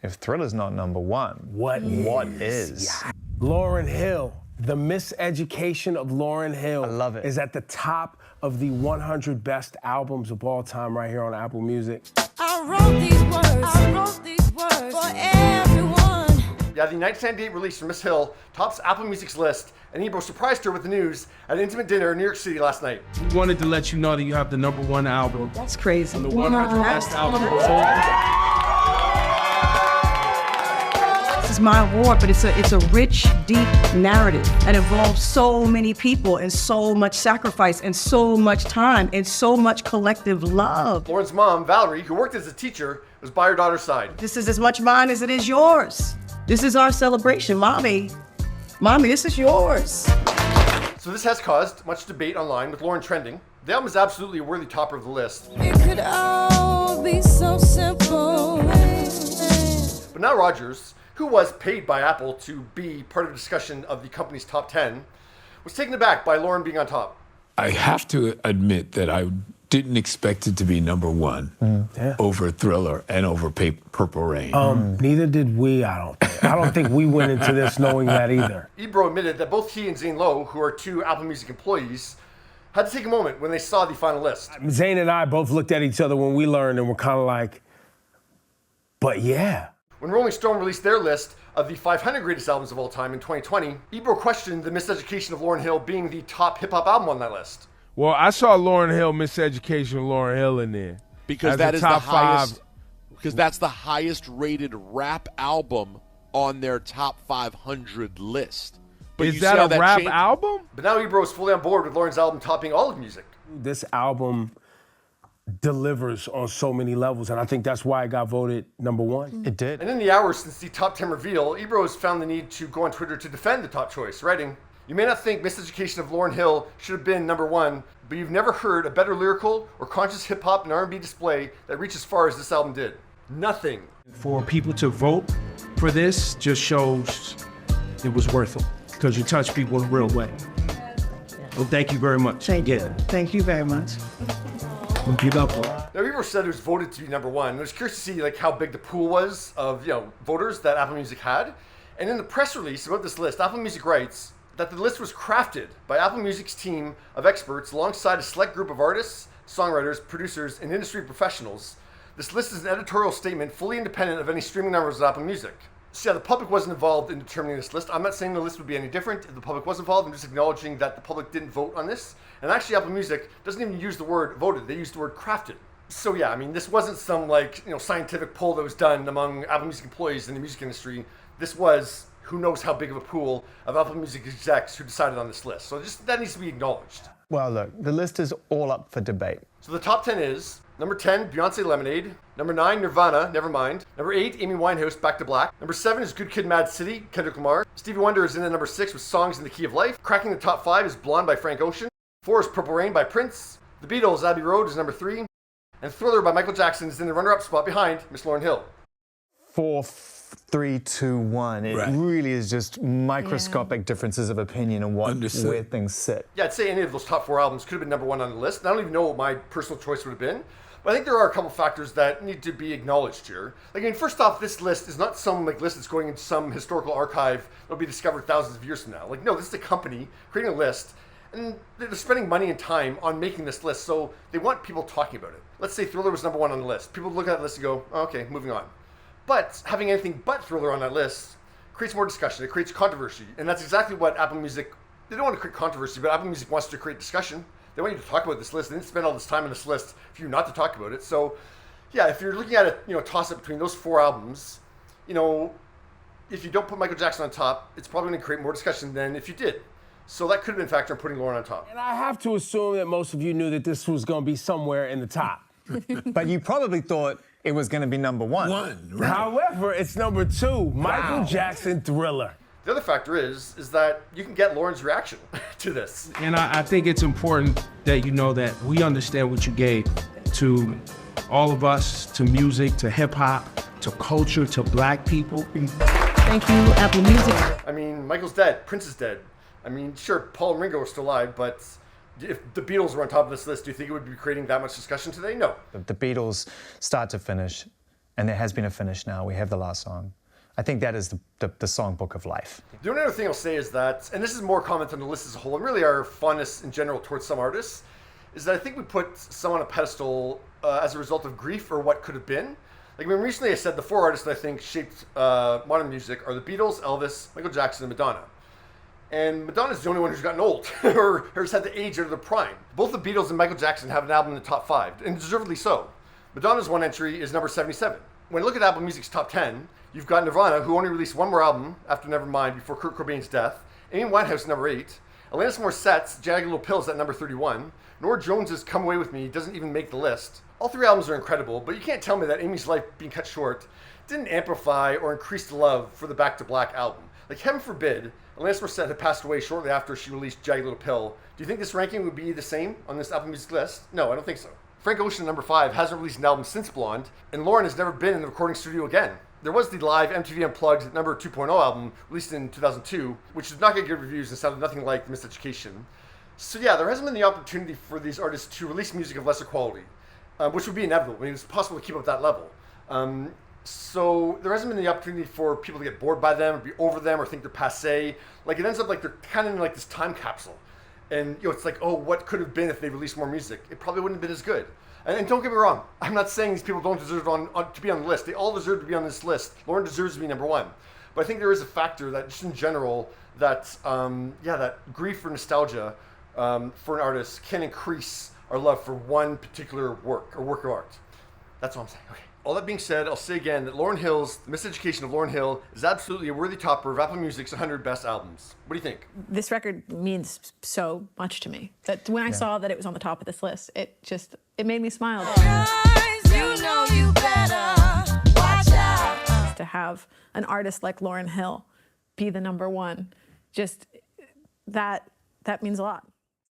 If Thriller's not number one, what is? Yeah. Lauryn Hill, The Miseducation of Lauryn Hill. I love it. Is at the top of the 100 best albums of all time right here on Apple Music. I wrote these words for everyone. Yeah, the 1998 release from Miss Hill tops Apple Music's list, and Ebro surprised her with the news at an intimate dinner in New York City last night. We wanted to let you know that you have the #1 album. That's crazy. On the 100 best album of all time. This is my award, but it's a rich, deep narrative that involves so many people and so much sacrifice and so much time and so much collective love. Lauryn's mom, Valerie, who worked as a teacher, was by her daughter's side. This is as much mine as it is yours. This is our celebration, Mommy. Mommy, this is yours. So this has caused much debate online, with Lauryn trending. The album is absolutely a worthy topper of the list. It could all be so simple. But now Rogers, who was paid by Apple to be part of the discussion of the company's top 10, was taken aback by Lauryn being on top. I have to admit that I didn't expect it to be #1 over Thriller and over Purple Rain. Neither did we, I don't think. I don't think we went into this knowing that either. Ebro admitted that both he and Zane Lowe, who are two Apple Music employees, had to take a moment when they saw the final list. Zane and I both looked at each other when we learned and were kind of like, but yeah. When Rolling Stone released their list of the 500 greatest albums of all time in 2020, Ebro questioned the Miseducation of Lauryn Hill being the top hip-hop album on that list. Well, I saw Lauryn Hill, Miseducation of Lauryn Hill in there. Because that is the highest. Because that's the highest rated rap album on their top 500 list. But is that a rap album? But now Ebro is fully on board with Lauryn's album topping all of music. This album delivers on so many levels, and I think that's why it got voted #1. It did. And in the hours since the top 10 reveal, Ebro has found the need to go on Twitter to defend the top choice, writing, "You may not think Miseducation of Lauryn Hill should have been #1, but you've never heard a better lyrical or conscious hip-hop and R&B display that reached as far as this album did. Nothing." For people to vote for this just shows it was worth it, because you touch people in a real way. Well, thank you very much. Thank you. Thank you very much. We'll give up for it. Now, Ebro said it was voted to be #1. I was curious to see how big the pool was of voters that Apple Music had. And in the press release about this list, Apple Music writes that the list was crafted by Apple Music's team of experts alongside a select group of artists, songwriters, producers, and industry professionals. This list is an editorial statement fully independent of any streaming numbers of Apple Music. So yeah, the public wasn't involved in determining this list. I'm not saying the list would be any different if the public was involved. I'm just acknowledging that the public didn't vote on this. And actually, Apple Music doesn't even use the word voted. They use the word crafted. So yeah, I mean, this wasn't some scientific poll that was done among Apple Music employees in the music industry. This was who knows how big of a pool of Apple Music execs who decided on this list. So just that needs to be acknowledged. Well, look, the list is all up for debate. So the top 10 is number 10, Beyonce Lemonade. Number 9, Nirvana, Nevermind. Number 8, Amy Winehouse, Back to Black. Number 7 is Good Kid, Mad City, Kendrick Lamar. Stevie Wonder is in at number 6 with Songs in the Key of Life. Cracking the top 5 is Blonde by Frank Ocean. 4 is Purple Rain by Prince. The Beatles, Abbey Road is number 3. And Thriller by Michael Jackson is in the runner-up spot behind Miss Lauryn Hill. 4, 3, 2, 1. It really is just microscopic differences of opinion on where things sit. Yeah, I'd say any of those top 4 albums could have been #1 on the list. And I don't even know what my personal choice would have been. But I think there are a couple factors that need to be acknowledged here. First off, this list is not some list that's going into some historical archive that'll be discovered thousands of years from now. No, this is a company creating a list, and they're spending money and time on making this list, so they want people talking about it. Let's say Thriller was #1 on the list. People look at that list and go, oh, okay, moving on. But having anything but Thriller on that list creates more discussion. It creates controversy, and that's exactly what Apple Music, they don't want to create controversy, but Apple Music wants to create discussion. They want you to talk about this list. They didn't spend all this time on this list for you not to talk about it. So, yeah, if you're looking at a toss-up between those 4 albums, if you don't put Michael Jackson on top, it's probably going to create more discussion than if you did. So that could have been a factor in putting Lauryn on top. And I have to assume that most of you knew that this was going to be somewhere in the top. But you probably thought it was going to be #1. Right. However, it's #2, Michael Jackson, Thriller. The other factor is that you can get Lauryn's reaction to this. And I think it's important that you know that we understand what you gave to all of us, to music, to hip-hop, to culture, to black people. Thank you, Apple Music. I mean, Michael's dead. Prince is dead. I mean, sure, Paul and Ringo are still alive, but if the Beatles were on top of this list, do you think it would be creating that much discussion today? No. The Beatles, start to finish, and there has been a finish now. We have the last song. I think that is the songbook of life. The only other thing I'll say is that, and this is more comment on the list as a whole, and really our fondness in general towards some artists, is that I think we put some on a pedestal as a result of grief or what could have been. Like, I mean, recently I said the 4 artists that I think shaped modern music are the Beatles, Elvis, Michael Jackson, and Madonna. And Madonna's the only one who's gotten old, or has had to age out of their prime. Both the Beatles and Michael Jackson have an album in the top 5, and deservedly so. Madonna's one entry is number 77. When you look at Apple Music's top 10, you've got Nirvana, who only released one more album after Nevermind before Kurt Cobain's death, Amy Winehouse number 8, Alanis Morissette's Jagged Little Pill is at number 31, Norah Jones's Come Away With Me doesn't even make the list. All 3 albums are incredible, but you can't tell me that Amy's life being cut short didn't amplify or increase the love for the Back to Black album. Like, heaven forbid, Alanis Morissette had passed away shortly after she released Jagged Little Pill. Do you think this ranking would be the same on this Apple Music list? No, I don't think so. Frank Ocean, number 5, hasn't released an album since Blonde, and Lauryn has never been in the recording studio again. There was the live MTV Unplugged number 2.0 album released in 2002, which did not get good reviews and sounded nothing like Miseducation. So yeah, there hasn't been the opportunity for these artists to release music of lesser quality, which would be inevitable. I mean, it's possible to keep up that level. So there hasn't been the opportunity for people to get bored by them or be over them or think they're passé. Like, it ends up like they're kind of in like this time capsule. And it's like, oh, what could have been if they released more music? It probably wouldn't have been as good. And don't get me wrong, I'm not saying these people don't deserve to be on the list. They all deserve to be on this list. Lauryn deserves to be number 1. But I think there is a factor that just in general that, that grief or nostalgia for an artist can increase our love for one particular work or work of art. That's all I'm saying. Okay. All that being said, I'll say again that Lauryn Hill's The Miseducation of Lauryn Hill is absolutely a worthy topper of Apple Music's 100 best albums. What do you think? This record means so much to me that when I saw that it was on the top of this list, it made me smile. Guys, you know you better watch out. To have an artist like Lauryn Hill be the number 1, just that means a lot.